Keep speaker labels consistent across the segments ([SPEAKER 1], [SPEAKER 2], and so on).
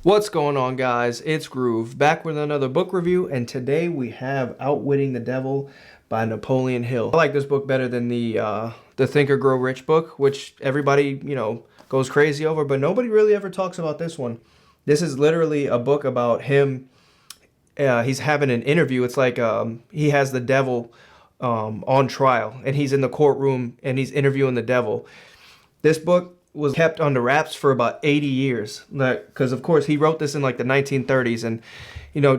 [SPEAKER 1] What's going on, guys? It's Groove, back with another book review, and today we have Outwitting the Devil by Napoleon Hill. I like this book better than the Think or Grow Rich book, which everybody, goes crazy over, but nobody really ever talks about this one. This is literally a book about him. He's having an interview. It's like he has the devil on trial, and he's in the courtroom, and he's interviewing the devil. This book was kept under wraps for about 80 years. Because, of course, he wrote this in like the 1930s. And,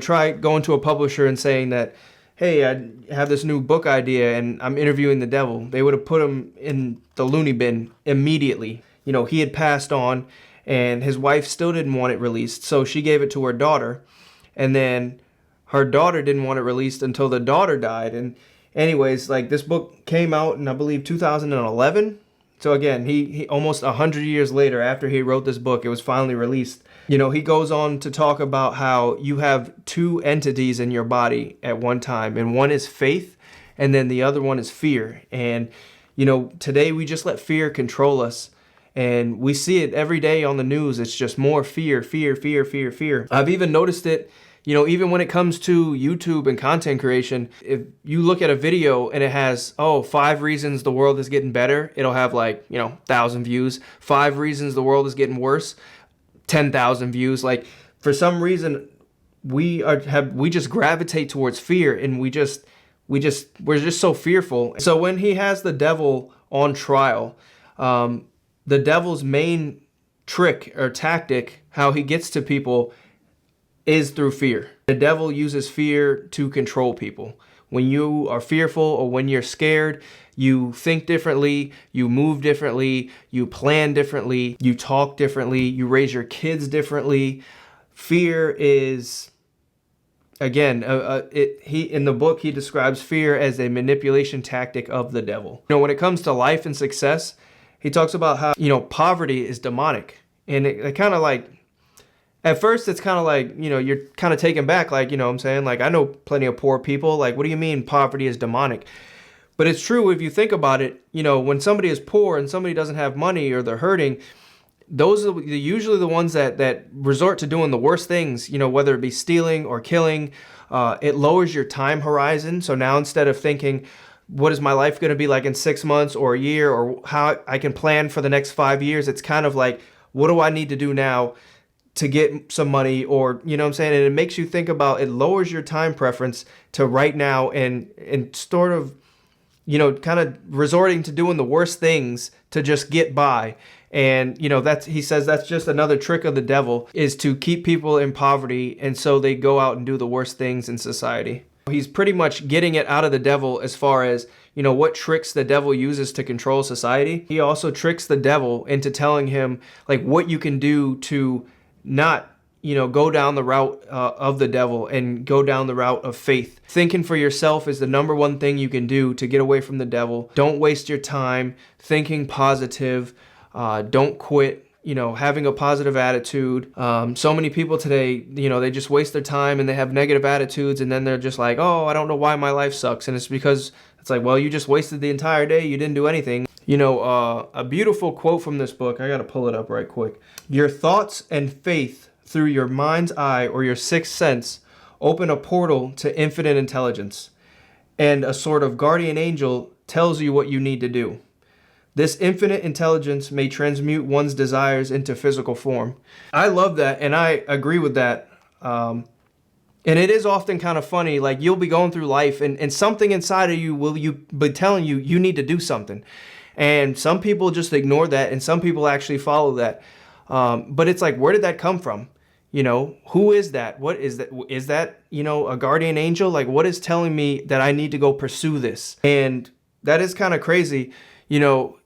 [SPEAKER 1] try going to a publisher and saying that, hey, I have this new book idea and I'm interviewing the devil. They would have put him in the loony bin immediately. He had passed on and his wife still didn't want it released. So she gave it to her daughter. And then her daughter didn't want it released until the daughter died. And anyways, like this book came out in, I believe, 2011. So again, he almost 100 years later, after he wrote this book, it was finally released. He goes on to talk about how you have two entities in your body at one time, and one is faith, and then the other one is fear. And, today we just let fear control us, and we see it every day on the news. It's just more fear, fear, fear, fear, fear. I've even noticed it. Even when it comes to YouTube and content creation, if you look at a video and it has, 5 reasons the world is getting better, it'll have 1,000 views. 5 reasons the world is getting worse, 10,000 views. Like, for some reason, we just gravitate towards fear, and we're just so fearful. So when he has the devil on trial, the devil's main trick or tactic, how he gets to people, is through fear. The devil uses fear to control people. When you are fearful or when you're scared, you think differently, you move differently, you plan differently, you talk differently, you raise your kids differently. Fear is, again, in the book, he describes fear as a manipulation tactic of the devil. When it comes to life and success, he talks about how, poverty is demonic. And it kind of like, at first, it's kind of like, you're kind of taken back, like, what I'm saying? Like, I know plenty of poor people. Like, what do you mean poverty is demonic? But it's true if you think about it. When somebody is poor and somebody doesn't have money or they're hurting, those are usually the ones that resort to doing the worst things, whether it be stealing or killing. It lowers your time horizon. So now instead of thinking, what is my life going to be like in 6 months or a year, or how I can plan for the next 5 years, it's kind of like, what do I need to do now to get some money? Or, what I'm saying? And it makes you think about, it lowers your time preference to right now, and sort of, kind of resorting to doing the worst things to just get by. And, he says that's just another trick of the devil, is to keep people in poverty. And so they go out and do the worst things in society. He's pretty much getting it out of the devil as far as, what tricks the devil uses to control society. He also tricks the devil into telling him, like, what you can do to not, go down the route of the devil and go down the route of faith. Thinking for yourself is the number one thing you can do to get away from the devil. Don't waste your time thinking positive. Don't quit, having a positive attitude. So many people today, they just waste their time and they have negative attitudes, and then they're just like, oh, I don't know why my life sucks. And it's because it's like, well, you just wasted the entire day. You didn't do anything. A beautiful quote from this book, I got to pull it up right quick. Your thoughts and faith through your mind's eye or your sixth sense open a portal to infinite intelligence, and a sort of guardian angel tells you what you need to do. This infinite intelligence may transmute one's desires into physical form. I love that, and I agree with that. And it is often kind of funny, like you'll be going through life and something inside of you will be telling you you need to do something. And some people just ignore that, and some people actually follow that. But it's like, where did that come from? Who is that? What is that? Is that, a guardian angel? Like, what is telling me that I need to go pursue this? And that is kind of crazy.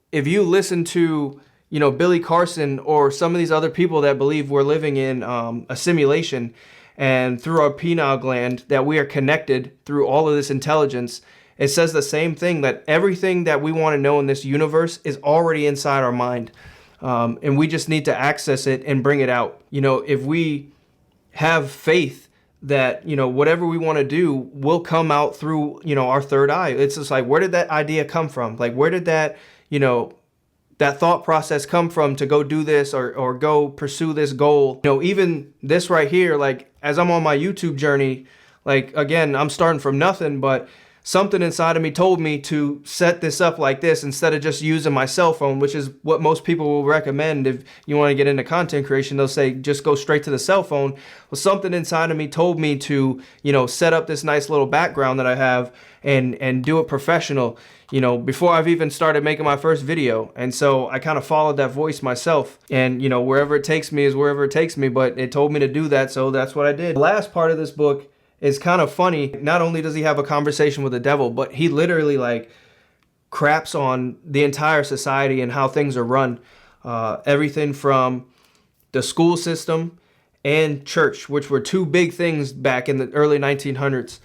[SPEAKER 1] If you listen to, Billy Carson or some of these other people that believe we're living in a simulation, and through our pineal gland that we are connected through all of this intelligence, it says the same thing, that everything that we want to know in this universe is already inside our mind. And we just need to access it and bring it out. If we have faith that, whatever we want to do will come out through, our third eye. It's just like, where did that idea come from? Like, where did that, that thought process come from to go do this or go pursue this goal. You know, even this right here, like as I'm on my YouTube journey, like again, I'm starting from nothing, but something inside of me told me to set this up like this instead of just using my cell phone, which is what most people will recommend. If you want to get into content creation, they'll say just go straight to the cell phone. Well, something inside of me told me to, you know, set up this nice little background that I have and do it professional, you know, before I've even started making my first video. And so I kind of followed that voice myself, and you know, wherever it takes me is wherever it takes me, but it told me to do that, so that's what I did. The last part of this book is kind of funny. Not only does he have a conversation with the devil, but he literally like craps on the entire society and how things are run. Everything from the school system and church, which were two big things back in the early 1900s.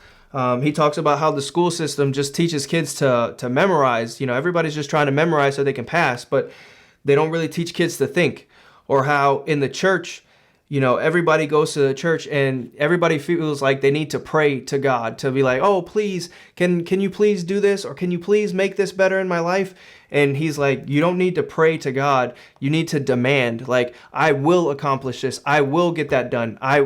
[SPEAKER 1] He talks about how the school system just teaches kids to memorize. You know, everybody's just trying to memorize so they can pass, but they don't really teach kids to think. Or how in the church, you know, everybody goes to the church and everybody feels like they need to pray to God to be like, oh, please, can you please do this? Or can you please make this better in my life? And he's like, you don't need to pray to God. You need to demand, like, I will accomplish this. I will get that done. I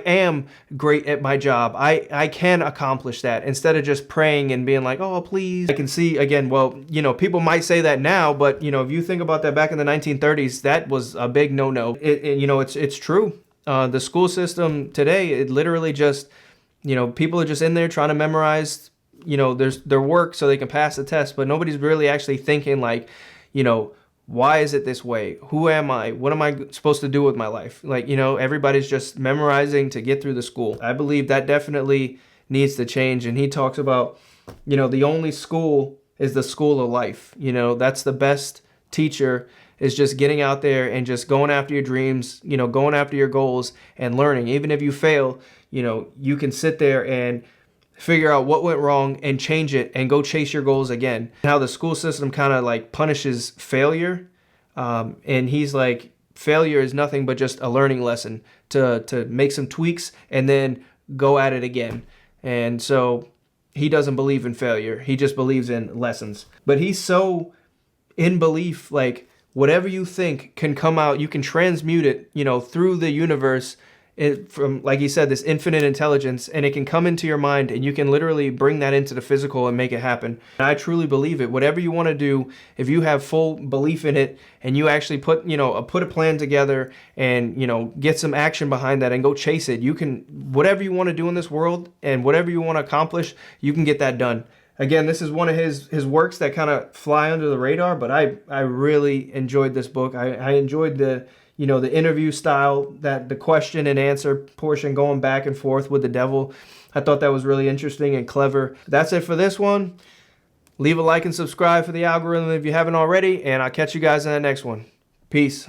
[SPEAKER 1] am great at my job. I can accomplish that, instead of just praying and being like, oh, please. I can see again, well, you know, people might say that now, but you know, if you think about that back in the 1930s, that was a big no-no. You know, it's true. The school system today, it literally just, you know, people are just in there trying to memorize, you know, their work so they can pass the test, but nobody's really actually thinking like, you know, why is it this way? Who am I? What am I supposed to do with my life? Like, you know, everybody's just memorizing to get through the school. I believe that definitely needs to change. And he talks about, you know, the only school is the school of life. You know, that's the best teacher, is just getting out there and just going after your dreams, you know, going after your goals and learning. Even if you fail, you know, you can sit there and figure out what went wrong and change it and go chase your goals again. How the school system kind of like punishes failure. And he's like, failure is nothing but just a learning lesson to make some tweaks and then go at it again. And so he doesn't believe in failure. He just believes in lessons. But he's so in belief, like whatever you think can come out, you can transmute it, you know, through the universe, from, like he said, this infinite intelligence, and it can come into your mind and you can literally bring that into the physical and make it happen. And I truly believe it. Whatever you want to do, if you have full belief in it and you actually put a plan together and, you know, get some action behind that and go chase it, you can, whatever you want to do in this world and whatever you want to accomplish, you can get that done. Again, this is one of his works that kind of fly under the radar, but I really enjoyed this book. I enjoyed the interview style, that the question and answer portion going back and forth with the devil. I thought that was really interesting and clever. That's it for this one. Leave a like and subscribe for the algorithm if you haven't already, and I'll catch you guys in the next one. Peace.